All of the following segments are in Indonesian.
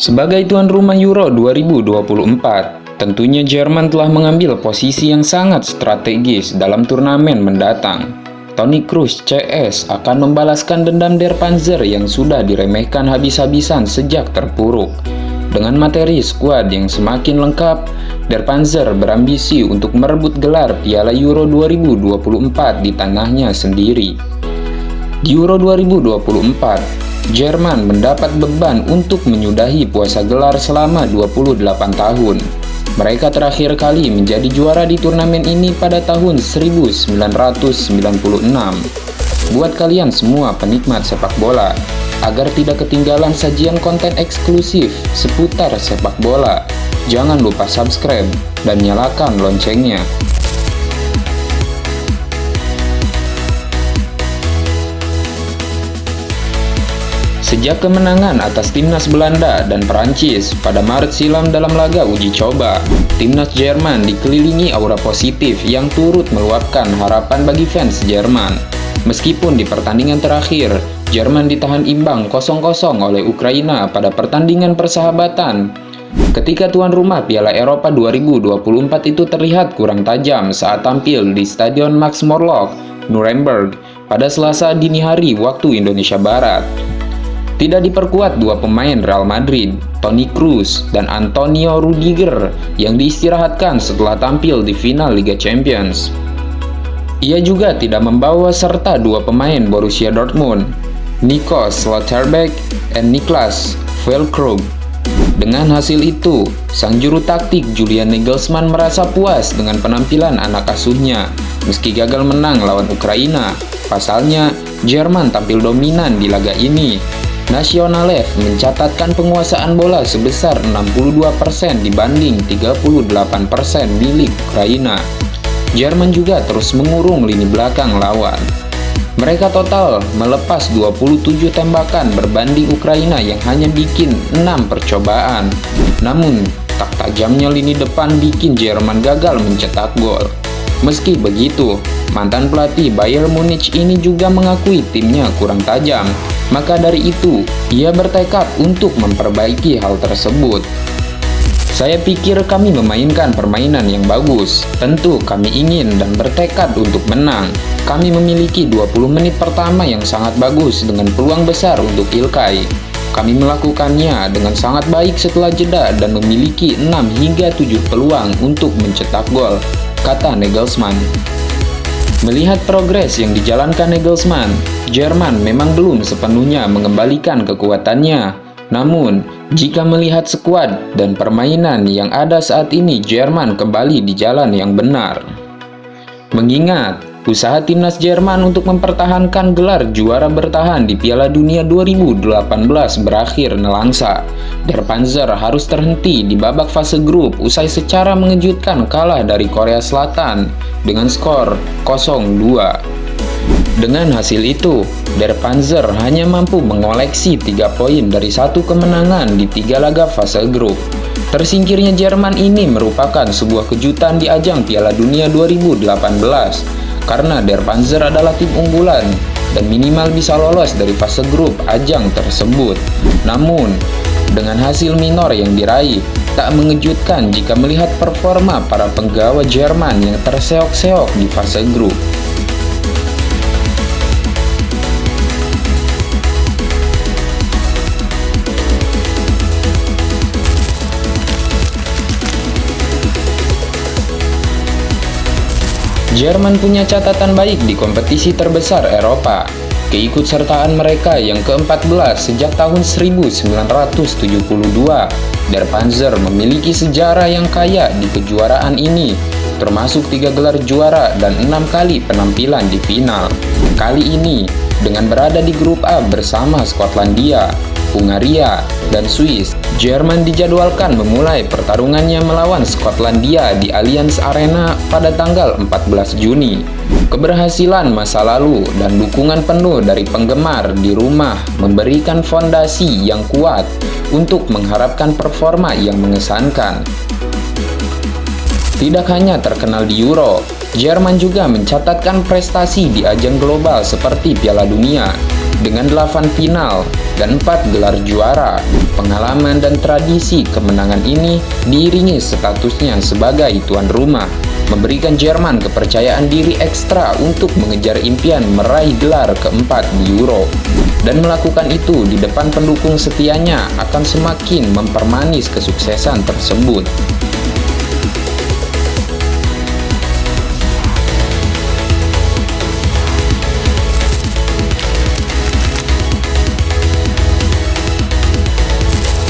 Sebagai tuan rumah Euro 2024, tentunya Jerman telah mengambil posisi yang sangat strategis dalam turnamen mendatang. Toni Kroos CS akan membalaskan dendam Der Panzer yang sudah diremehkan habis-habisan sejak terpuruk. Dengan materi skuad yang semakin lengkap, Der Panzer berambisi untuk merebut gelar Piala Euro 2024 di tanahnya sendiri. Di Euro 2024, Jerman mendapat beban untuk menyudahi puasa gelar selama 28 tahun. Mereka terakhir kali menjadi juara di turnamen ini pada tahun 1996. Buat kalian semua penikmat sepak bola, agar tidak ketinggalan sajian konten eksklusif seputar sepak bola, jangan lupa subscribe dan nyalakan loncengnya. Sejak kemenangan atas timnas Belanda dan Perancis pada Maret silam dalam laga uji coba, timnas Jerman dikelilingi aura positif yang turut meluapkan harapan bagi fans Jerman. Meskipun di pertandingan terakhir, Jerman ditahan imbang 0-0 oleh Ukraina pada pertandingan persahabatan, ketika tuan rumah Piala Eropa 2024 itu terlihat kurang tajam saat tampil di Stadion Max Morlock, Nuremberg, pada Selasa dini hari waktu Indonesia Barat. Tidak diperkuat dua pemain Real Madrid, Toni Kroos dan Antonio Rudiger, yang diistirahatkan setelah tampil di final Liga Champions. Ia juga tidak membawa serta dua pemain Borussia Dortmund, Nico Schlotterbeck dan Niklas Füllkrug. Dengan hasil itu, sang juru taktik Julian Nagelsmann merasa puas dengan penampilan anak asuhnya. Meski gagal menang lawan Ukraina, pasalnya Jerman tampil dominan di laga ini. Nationalef mencatatkan penguasaan bola sebesar 62% dibanding 38% milik Ukraina. Jerman juga terus mengurung lini belakang lawan. Mereka total melepas 27 tembakan berbanding Ukraina yang hanya bikin 6 percobaan. Namun, tak tajamnya lini depan bikin Jerman gagal mencetak gol. Meski begitu, mantan pelatih Bayern Munich ini juga mengakui timnya kurang tajam. Maka dari itu, ia bertekad untuk memperbaiki hal tersebut. Saya pikir kami memainkan permainan yang bagus. Tentu kami ingin dan bertekad untuk menang. Kami memiliki 20 menit pertama yang sangat bagus dengan peluang besar untuk Ilkay. Kami melakukannya dengan sangat baik setelah jeda dan memiliki 6 hingga 7 peluang untuk mencetak gol, kata Nagelsmann. Melihat progres yang dijalankan Nagelsmann, Jerman memang belum sepenuhnya mengembalikan kekuatannya. Namun, jika melihat skuad dan permainan yang ada saat ini, Jerman kembali di jalan yang benar. Mengingat usaha timnas Jerman untuk mempertahankan gelar juara bertahan di Piala Dunia 2018 berakhir nelangsa, Der Panzer harus terhenti di babak fase grup usai secara mengejutkan kalah dari Korea Selatan dengan skor 0-2. Dengan hasil itu, Der Panzer hanya mampu mengoleksi 3 poin dari 1 kemenangan di 3 laga fase grup. Tersingkirnya Jerman ini merupakan sebuah kejutan di ajang Piala Dunia 2018, karena Der Panzer adalah tim unggulan dan minimal bisa lolos dari fase grup ajang tersebut. Namun, dengan hasil minor yang diraih, tak mengejutkan jika melihat performa para penggawa Jerman yang terseok-seok di fase grup. Jerman punya catatan baik di kompetisi terbesar Eropa. Keikutsertaan mereka yang ke-14 sejak tahun 1972. Der Panzer memiliki sejarah yang kaya di kejuaraan ini, termasuk 3 gelar juara dan 6 kali penampilan di final. Kali ini, dengan berada di grup A bersama Skotlandia, Hungaria, dan Swiss, Jerman dijadwalkan memulai pertarungannya melawan Skotlandia di Allianz Arena pada tanggal 14 Juni. Keberhasilan masa lalu dan dukungan penuh dari penggemar di rumah memberikan fondasi yang kuat untuk mengharapkan performa yang mengesankan. Tidak hanya terkenal di Euro, Jerman juga mencatatkan prestasi di ajang global seperti Piala Dunia. Dengan 8 final dan 4 gelar juara, pengalaman dan tradisi kemenangan ini diiringi statusnya sebagai tuan rumah, memberikan Jerman kepercayaan diri ekstra untuk mengejar impian meraih gelar keempat di Euro. Dan melakukan itu di depan pendukung setianya akan semakin mempermanis kesuksesan tersebut.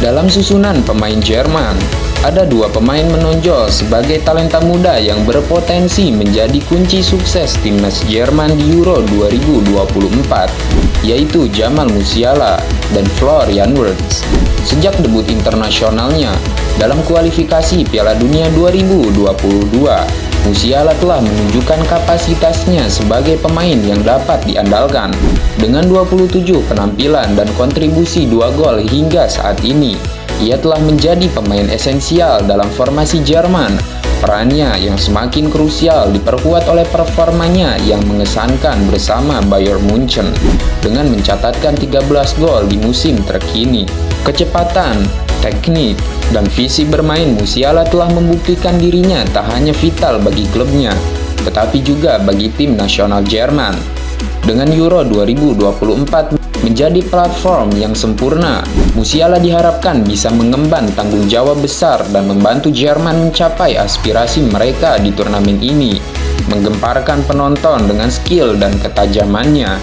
Dalam susunan pemain Jerman, ada 2 pemain menonjol sebagai talenta muda yang berpotensi menjadi kunci sukses timnas Jerman di Euro 2024, yaitu Jamal Musiala dan Florian Wirtz. Sejak debut internasionalnya dalam kualifikasi Piala Dunia 2022, Musiala telah menunjukkan kapasitasnya sebagai pemain yang dapat diandalkan. Dengan 27 penampilan dan kontribusi 2 gol hingga saat ini, ia telah menjadi pemain esensial dalam formasi Jerman. Perannya yang semakin krusial diperkuat oleh performanya yang mengesankan bersama Bayern Munchen dengan mencatatkan 13 gol di musim terkini. Kecepatan, teknik, dan visi bermain Musiala telah membuktikan dirinya tak hanya vital bagi klubnya, tetapi juga bagi tim nasional Jerman. Dengan Euro 2024 menjadi platform yang sempurna, Musiala diharapkan bisa mengemban tanggung jawab besar dan membantu Jerman mencapai aspirasi mereka di turnamen ini, menggemparkan penonton dengan skill dan ketajamannya.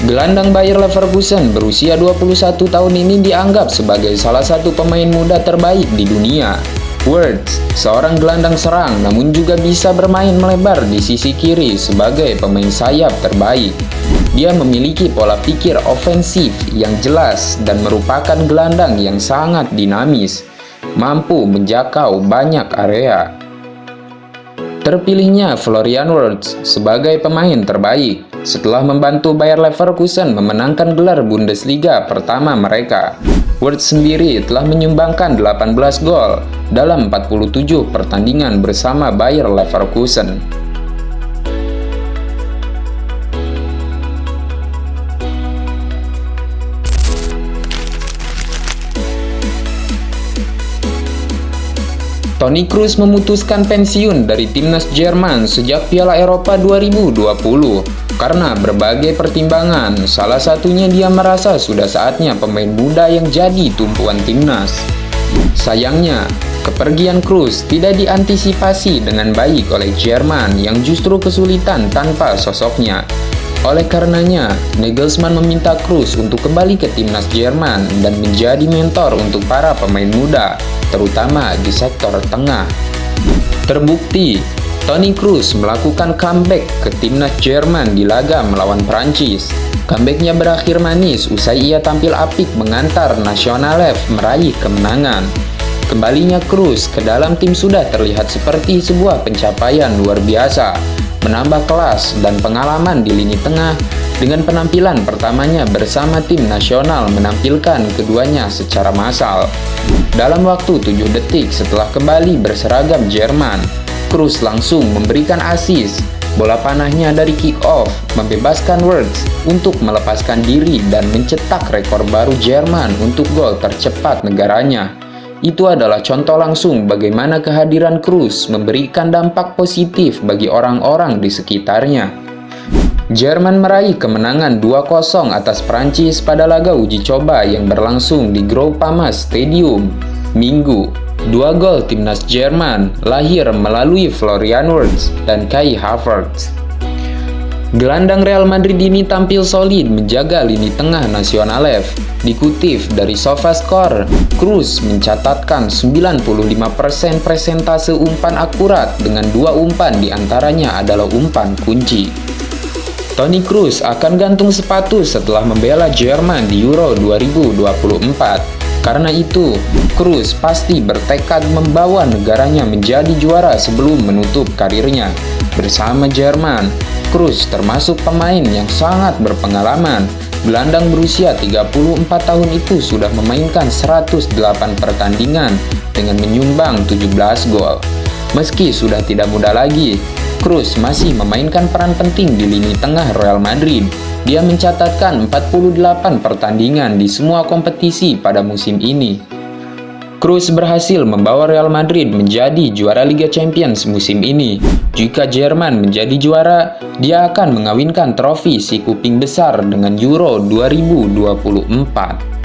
Gelandang Bayer Leverkusen berusia 21 tahun ini dianggap sebagai salah satu pemain muda terbaik di dunia. Wirtz, seorang gelandang serang namun juga bisa bermain melebar di sisi kiri sebagai pemain sayap terbaik. Dia memiliki pola pikir ofensif yang jelas dan merupakan gelandang yang sangat dinamis, mampu menjangkau banyak area. Terpilihnya Florian Wirtz sebagai pemain terbaik setelah membantu Bayer Leverkusen memenangkan gelar Bundesliga pertama mereka. Wirtz sendiri telah menyumbangkan 18 gol dalam 47 pertandingan bersama Bayer Leverkusen. Toni Kroos memutuskan pensiun dari timnas Jerman sejak Piala Eropa 2020 karena berbagai pertimbangan. Salah satunya dia merasa sudah saatnya pemain muda yang jadi tumpuan timnas. Sayangnya, kepergian Kroos tidak diantisipasi dengan baik oleh Jerman yang justru kesulitan tanpa sosoknya. Oleh karenanya, Nagelsmann meminta Kroos untuk kembali ke timnas Jerman dan menjadi mentor untuk para pemain muda, terutama di sektor tengah. Terbukti, Toni Kroos melakukan comeback ke timnas Jerman di laga melawan Prancis. Comebacknya berakhir manis usai ia tampil apik mengantar Nationale meraih kemenangan. Kembalinya Kroos ke dalam tim sudah terlihat seperti sebuah pencapaian luar biasa, menambah kelas dan pengalaman di lini tengah dengan penampilan pertamanya bersama tim nasional menampilkan keduanya secara massal. Dalam waktu 7 detik setelah kembali berseragam Jerman, Kroos langsung memberikan assist. Bola panahnya dari kick off membebaskan Wirtz untuk melepaskan diri dan mencetak rekor baru Jerman untuk gol tercepat negaranya. Itu adalah contoh langsung bagaimana kehadiran Kroos memberikan dampak positif bagi orang-orang di sekitarnya. Jerman meraih kemenangan 2-0 atas Prancis pada laga uji coba yang berlangsung di Groupama Stadium, Minggu. 2 gol timnas Jerman lahir melalui Florian Wirtz dan Kai Havertz. Gelandang Real Madrid ini tampil solid menjaga lini tengah Nationale. Dikutip dari SofaScore, Kroos mencatatkan 95% persentase umpan akurat dengan 2 umpan diantaranya adalah umpan kunci. Toni Kroos akan gantung sepatu setelah membela Jerman di Euro 2024. Karena itu, Kroos pasti bertekad membawa negaranya menjadi juara sebelum menutup karirnya. Bersama Jerman, Kroos termasuk pemain yang sangat berpengalaman. Gelandang berusia 34 tahun itu sudah memainkan 108 pertandingan dengan menyumbang 17 gol. Meski sudah tidak muda lagi, Kroos masih memainkan peran penting di lini tengah Real Madrid. Dia mencatatkan 48 pertandingan di semua kompetisi pada musim ini. Kroos berhasil membawa Real Madrid menjadi juara Liga Champions musim ini. Jika Jerman menjadi juara, dia akan mengawinkan trofi si kuping besar dengan Euro 2024.